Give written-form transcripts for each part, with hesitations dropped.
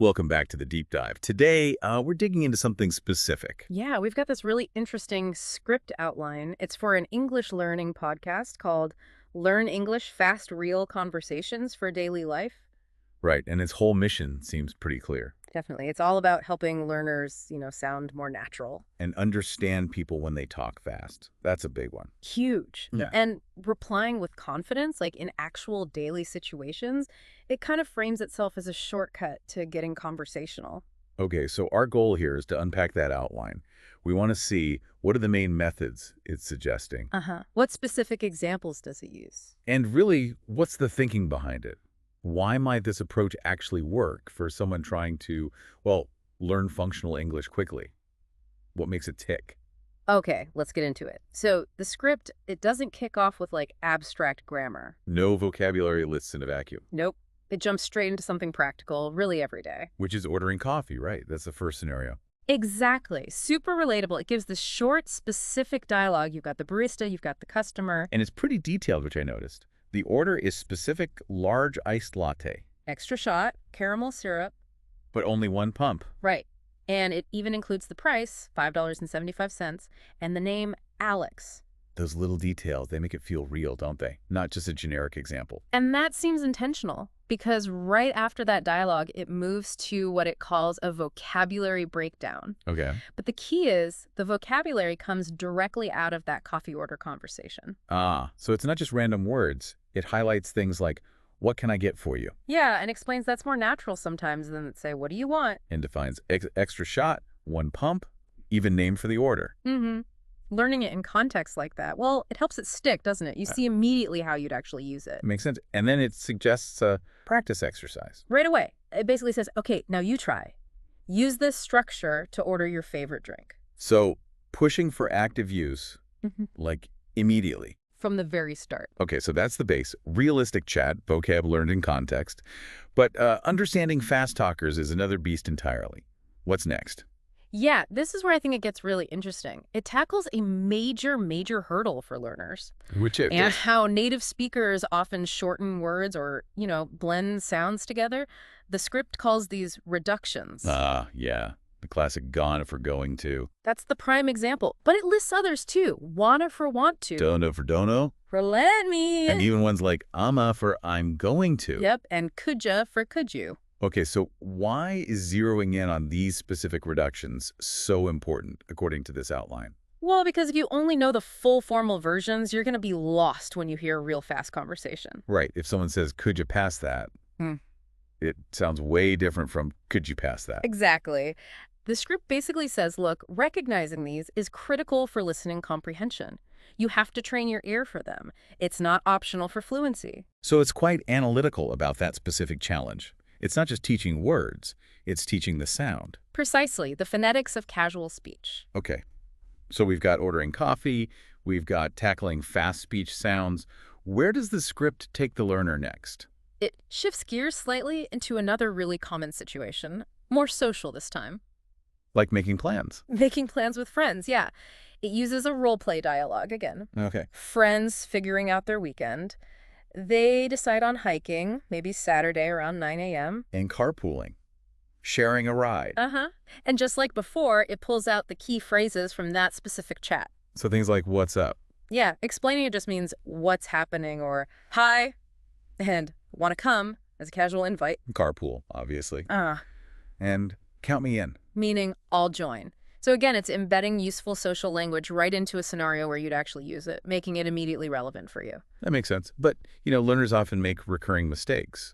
Welcome back to the deep dive. Today, we're digging into something specific. Yeah, we've got this really interesting script outline. It's for an English learning podcast called Learn English Fast Real Conversations for Daily Life. Right, and its whole mission seems pretty clear. Definitely. It's all about helping learners, sound more natural. And understand people when they talk fast. That's a big one. Huge. Yeah. And replying with confidence, like in actual daily situations, it kind of frames itself as a shortcut to getting conversational. Okay, so our goal here is to unpack that outline. We want to see what are the main methods it's suggesting. What specific examples does it use? And really, what's the thinking behind it? Why might this approach actually work for someone trying to, well, learn functional English quickly? What makes it tick? Okay, let's get into it. So the script, it doesn't kick off with like abstract grammar. No vocabulary lists in a vacuum. Nope. It jumps straight into something practical, really every day. Which is ordering coffee, right? That's the first scenario. Exactly. Super relatable. It gives this short, specific dialogue. You've got the barista, you've got the customer. And it's pretty detailed, which I noticed. The order is specific large iced latte. Extra shot, caramel syrup. But only one pump. Right. And it even includes the price, $5.75, and the name Alex. Those little details, they make it feel real, don't they? Not just a generic example. And that seems intentional because right after that dialogue, it moves to what it calls a vocabulary breakdown. Okay. But the key is the vocabulary comes directly out of that coffee order conversation. So it's not just random words. It highlights things like, what can I get for you? Yeah, and explains that's more natural sometimes than say, what do you want? And defines extra shot, one pump, even name for the order. Learning it in context like that, well, it helps it stick, doesn't it? You see immediately how you'd actually use it. Makes sense. And then it suggests a practice exercise. Right away. It basically says, okay, now you try. Use this structure to order your favorite drink. So pushing for active use, like immediately. From the very start. Okay, so that's the base. Realistic chat, vocab learned in context. But understanding fast talkers is another beast entirely. What's next? Yeah, this is where I think it gets really interesting. It tackles a major, major hurdle for learners. Which is? And how native speakers often shorten words or, blend sounds together. The script calls these reductions. Yeah. The classic gonna for going to. That's the prime example. But it lists others too. Wanna for want to. Dono for dono. For let me. And even ones like ama for I'm going to. Yep, and coulda for could you. Okay, so why is zeroing in on these specific reductions so important, according to this outline? Well, because if you only know the full formal versions, you're going to be lost when you hear a real fast conversation. Right. If someone says, could you pass that? It sounds way different from, could you pass that? Exactly. The script basically says, look, recognizing these is critical for listening comprehension. You have to train your ear for them. It's not optional for fluency. So it's quite analytical about that specific challenge. It's not just teaching words, it's teaching the sound. Precisely, the phonetics of casual speech. Okay, so we've got ordering coffee, we've got tackling fast speech sounds. Where does the script take the learner next? It shifts gears slightly into another really common situation, more social this time. Like making plans. Making plans with friends, yeah. It uses a role-play dialogue again. Okay. Friends figuring out their weekend. They decide on hiking, maybe Saturday around 9 a.m. And carpooling. Sharing a ride. And just like before, it pulls out the key phrases from that specific chat. So things like, what's up? Yeah, explaining it just means what's happening or hi, and want to come as a casual invite. Carpool, obviously. And count me in. Meaning I'll join. So again, it's embedding useful social language right into a scenario where you'd actually use it, making it immediately relevant for you. That makes sense. But, learners often make recurring mistakes.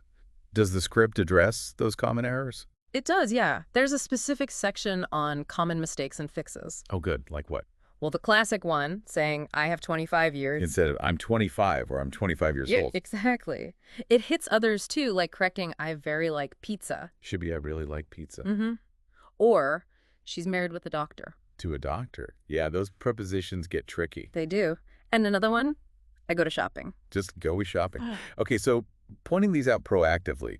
Does the script address those common errors? It does, yeah. There's a specific section on common mistakes and fixes. Oh, good. Like what? Well, the classic one, saying, I have 25 years. Instead of, I'm 25 or I'm 25 years old. Exactly. It hits others, too, like correcting, I very like pizza. Should be, I really like pizza. Or, she's married with a doctor. To a doctor. Yeah, those prepositions get tricky. They do. And another one, I go to shopping. Just go shopping. Okay, so pointing these out proactively,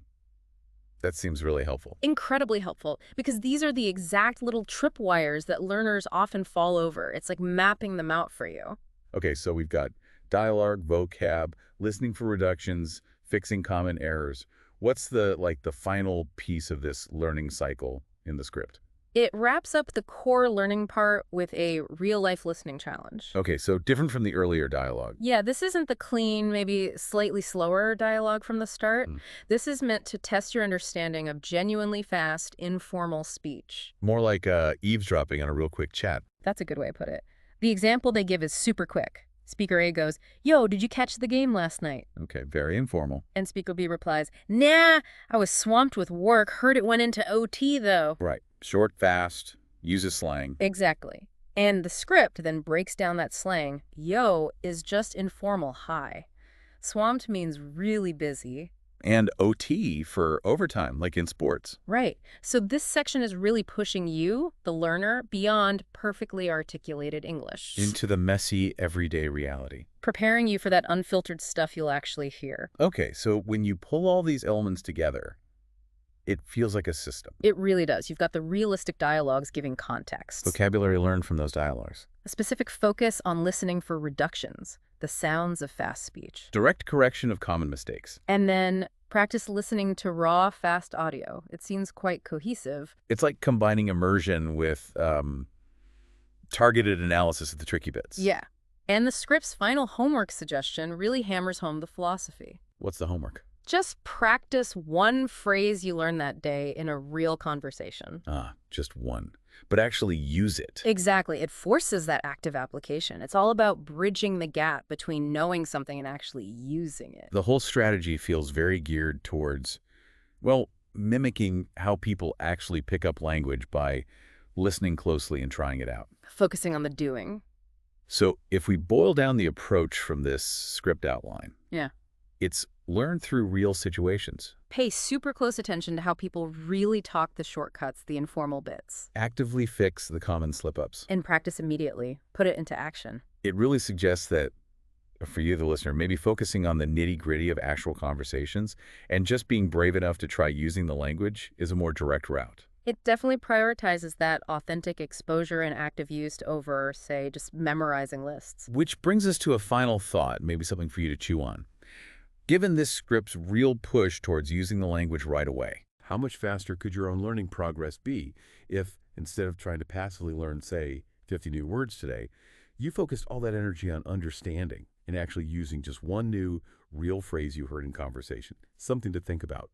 that seems really helpful. Incredibly helpful, because these are the exact little tripwires that learners often fall over. It's like mapping them out for you. Okay, so we've got dialogue, vocab, listening for reductions, fixing common errors. What's the final piece of this learning cycle in the script? It wraps up the core learning part with a real-life listening challenge. Okay, so different from the earlier dialogue. Yeah, this isn't the clean, maybe slightly slower dialogue from the start. Hmm. This is meant to test your understanding of genuinely fast, informal speech. More like eavesdropping on a real quick chat. That's a good way to put it. The example they give is super quick. Speaker A goes, "Yo, did you catch the game last night?" Okay, very informal. And Speaker B replies, "Nah, I was swamped with work. Heard it went into OT, though." Right. Short, fast, uses slang. Exactly. And the script then breaks down that slang. Yo is just informal hi. Swamped means really busy. And OT for overtime, like in sports. Right. So this section is really pushing you, the learner, beyond perfectly articulated English. Into the messy, everyday reality. Preparing you for that unfiltered stuff you'll actually hear. Okay, so when you pull all these elements together, it feels like a system. It really does. You've got the realistic dialogues giving context. Vocabulary learned from those dialogues. A specific focus on listening for reductions, the sounds of fast speech. Direct correction of common mistakes. And then practice listening to raw, fast audio. It seems quite cohesive. It's like combining immersion with targeted analysis of the tricky bits. Yeah. And the script's final homework suggestion really hammers home the philosophy. What's the homework? Just practice one phrase you learned that day in a real conversation. Just one. But actually use it. Exactly. It forces that active application. It's all about bridging the gap between knowing something and actually using it. The whole strategy feels very geared towards, well, mimicking how people actually pick up language by listening closely and trying it out. Focusing on the doing. So if we boil down the approach from this script outline, Yeah. it's learn through real situations. Pay super close attention to how people really talk the shortcuts, the informal bits. Actively fix the common slip-ups. And practice immediately. Put it into action. It really suggests that, for you, the listener, maybe focusing on the nitty-gritty of actual conversations and just being brave enough to try using the language is a more direct route. It definitely prioritizes that authentic exposure and active use over, say, just memorizing lists. Which brings us to a final thought, maybe something for you to chew on. Given this script's real push towards using the language right away, how much faster could your own learning progress be if, instead of trying to passively learn, say, 50 new words today, you focused all that energy on understanding and actually using just one new, real phrase you heard in conversation? Something to think about.